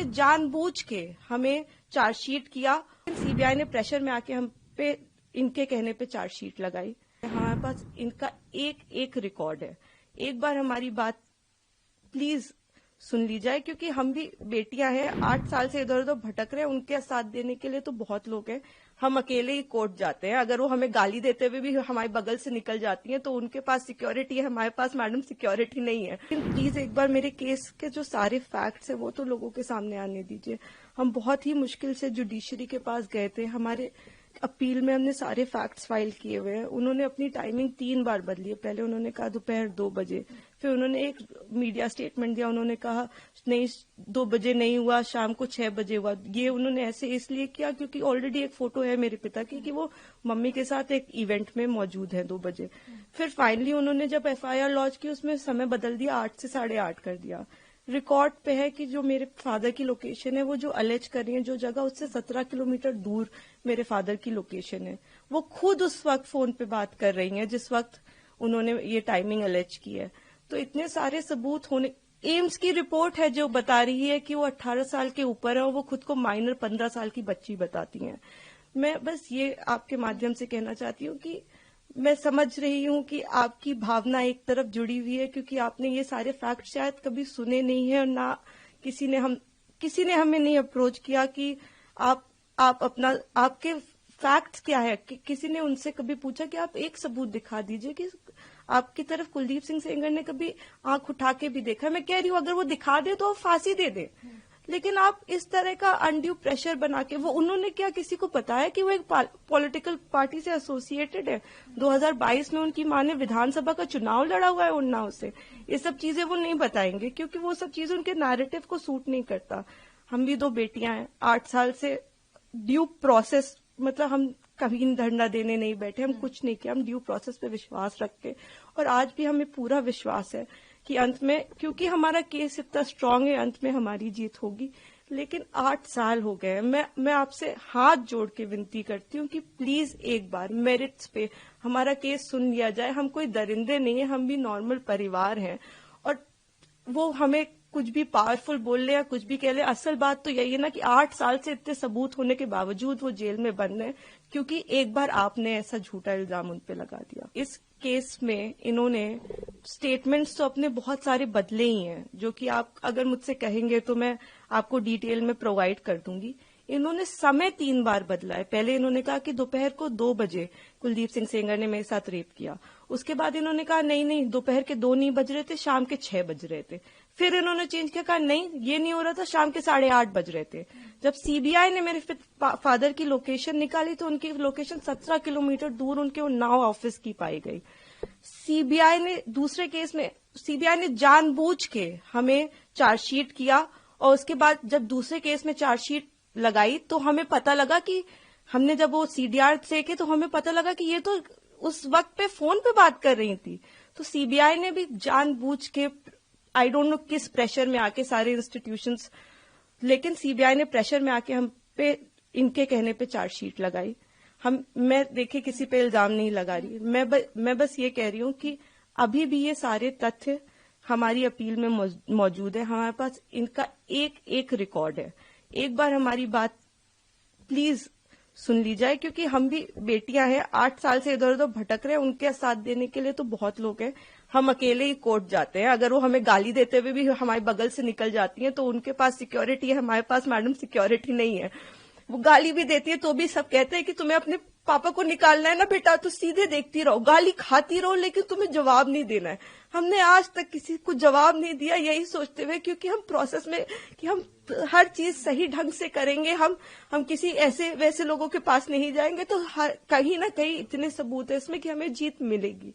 ने जानबूझ के हमें चार्जशीट किया। सीबीआई ने प्रेशर में आके हम पे इनके कहने पे चार्जशीट लगाई। हमारे पास इनका एक एक रिकॉर्ड है। एक बार हमारी बात प्लीज सुन ली जाए, क्योंकि हम भी बेटियां हैं, 8 साल से इधर उधर भटक रहे हैं। उनके साथ देने के लिए तो बहुत लोग हैं। हम अकेले ही कोर्ट जाते हैं। अगर वो हमें गाली देते हुए भी हमारे बगल से निकल जाती हैं तो उनके पास सिक्योरिटी है, हमारे पास मैडम सिक्योरिटी नहीं है। प्लीज एक बार मेरे केस के जो सारे फैक्ट्स है वो तो लोगों के सामने आने दीजिए। हम बहुत ही मुश्किल से जुडिशरी के पास गए थे। हमारे अपील में हमने सारे फैक्ट्स फाइल किए हुए हैं। उन्होंने अपनी टाइमिंग 3 बार बदली है। पहले उन्होंने कहा दोपहर 2 बजे, फिर उन्होंने एक मीडिया स्टेटमेंट दिया, उन्होंने कहा नहीं 2 बजे नहीं हुआ, शाम को 6 बजे हुआ। ये उन्होंने ऐसे इसलिए किया क्योंकि ऑलरेडी एक फोटो है मेरे पिता की कि वो मम्मी के साथ एक इवेंट में मौजूद है 2 बजे। फिर फाइनली उन्होंने जब FIR लॉन्च की उसमें समय बदल दिया, 8 से 8:30 कर दिया। रिकॉर्ड पे है कि जो मेरे फादर की लोकेशन है, वो जो अलेज कर रही है जो जगह, उससे 17 किलोमीटर दूर मेरे फादर की लोकेशन है। वो खुद उस वक्त फोन पे बात कर रही हैं जिस वक्त उन्होंने ये टाइमिंग अलेज की है। तो इतने सारे सबूत होने, एम्स की रिपोर्ट है जो बता रही है कि वो 18 साल के ऊपर है और वो खुद को माइनर 15 साल की बच्ची बताती हैं। मैं बस ये आपके माध्यम से कहना चाहती हूँ कि मैं समझ रही हूँ कि आपकी भावना एक तरफ जुड़ी हुई है, क्योंकि आपने ये सारे फैक्ट शायद कभी सुने नहीं है और ना किसी ने हमें नहीं अप्रोच किया कि आप अपना आपके फैक्ट्स क्या है। किसी ने उनसे कभी पूछा कि आप एक सबूत दिखा दीजिए कि आपकी तरफ कुलदीप सिंह सेंगर ने कभी आंख उठा के भी देखा। मैं कह रही हूँ अगर वो दिखा दे तो फांसी दे दे, लेकिन आप इस तरह का अनड्यू प्रेशर बना के, वो उन्होंने क्या किसी को पता है कि वो एक पॉलिटिकल पार्टी से एसोसिएटेड है। 2022 में उनकी मां ने विधानसभा का चुनाव लड़ा हुआ है उन्नाव से। ये सब चीजें वो नहीं बताएंगे क्योंकि वो सब चीजें उनके नैरेटिव को सूट नहीं करता। हम भी 2 बेटियां हैं, 8 साल से ड्यू प्रोसेस, मतलब हम कभी धरना देने नहीं बैठे, हम कुछ नहीं किया, हम ड्यू प्रोसेस पे विश्वास रखते और आज भी हमें पूरा विश्वास है कि अंत में, क्योंकि हमारा केस इतना स्ट्रांग है, अंत में हमारी जीत होगी। लेकिन 8 साल हो गए। मैं आपसे हाथ जोड़ के विनती करती हूँ कि प्लीज एक बार मेरिट्स पे हमारा केस सुन लिया जाए। हम कोई दरिंदे नहीं है, हम भी नॉर्मल परिवार हैं और वो हमें कुछ भी पावरफुल बोल ले या कुछ भी कह ले, असल बात तो यही है ना कि 8 साल से इतने सबूत होने के बावजूद वो जेल में बंद है क्योंकि एक बार आपने ऐसा झूठा इल्जाम उन पे लगा दिया। इस केस में इन्होंने स्टेटमेंट्स तो अपने बहुत सारे बदले ही हैं, जो कि आप अगर मुझसे कहेंगे तो मैं आपको डिटेल में प्रोवाइड कर दूंगी। इन्होंने समय 3 बार बदला है। पहले इन्होंने कहा कि दोपहर को 2 बजे कुलदीप सिंह सेंगर ने मेरे साथ रेप किया। उसके बाद इन्होंने कहा नहीं दोपहर के 2 नहीं बज रहे थे, शाम के 6 बज रहे थे। फिर इन्होंने चेंज किया, कहा नहीं ये नहीं हो रहा था, शाम के 8:30 बज रहे थे। जब सीबीआई ने मेरे फादर की लोकेशन निकाली तो उनकी लोकेशन 17 किलोमीटर दूर उनके उन्नाव ऑफिस की पाई गई। सीबीआई ने दूसरे केस में जानबूझ के हमें चार्जशीट किया और उसके बाद जब दूसरे केस में चार्जशीट लगाई तो हमें पता लगा कि हमने जब वो CDR देखे तो हमें पता लगा कि ये तो उस वक्त पे फोन पे बात कर रही थी। तो सीबीआई ने भी जानबूझ के, आई डोंट नो किस प्रेशर में आके, सारे इंस्टीट्यूशंस, लेकिन सीबीआई ने प्रेशर में आके हम पे इनके कहने पे चार्जशीट लगाई। मैं देखिए किसी पे इल्जाम नहीं लगा रही, मैं बस ये कह रही हूँ कि अभी भी ये सारे तथ्य हमारी अपील में मौजूद है। हमारे पास इनका एक एक रिकॉर्ड है। एक बार हमारी बात प्लीज सुन ली जाए, क्योंकि हम भी बेटियां हैं, 8 साल से इधर उधर भटक रहे हैं। उनके साथ देने के लिए तो बहुत लोग हैं। हम अकेले ही कोर्ट जाते हैं। अगर वो हमें गाली देते हुए भी हमारे बगल से निकल जाती हैं तो उनके पास सिक्योरिटी है, हमारे पास मैडम सिक्योरिटी नहीं है। वो गाली भी देती है तो भी सब कहते हैं कि तुम्हें अपने पापा को निकालना है ना बेटा, तो सीधे देखती रहो, गाली खाती रहो, लेकिन तुम्हें जवाब नहीं देना है। हमने आज तक किसी को जवाब नहीं दिया, यही सोचते हुए, क्योंकि हम प्रोसेस में कि हम हर चीज सही ढंग से करेंगे। हम किसी ऐसे वैसे लोगों के पास नहीं जाएंगे। तो कहीं ना कहीं इतने सबूत है इसमें कि हमें जीत मिलेगी।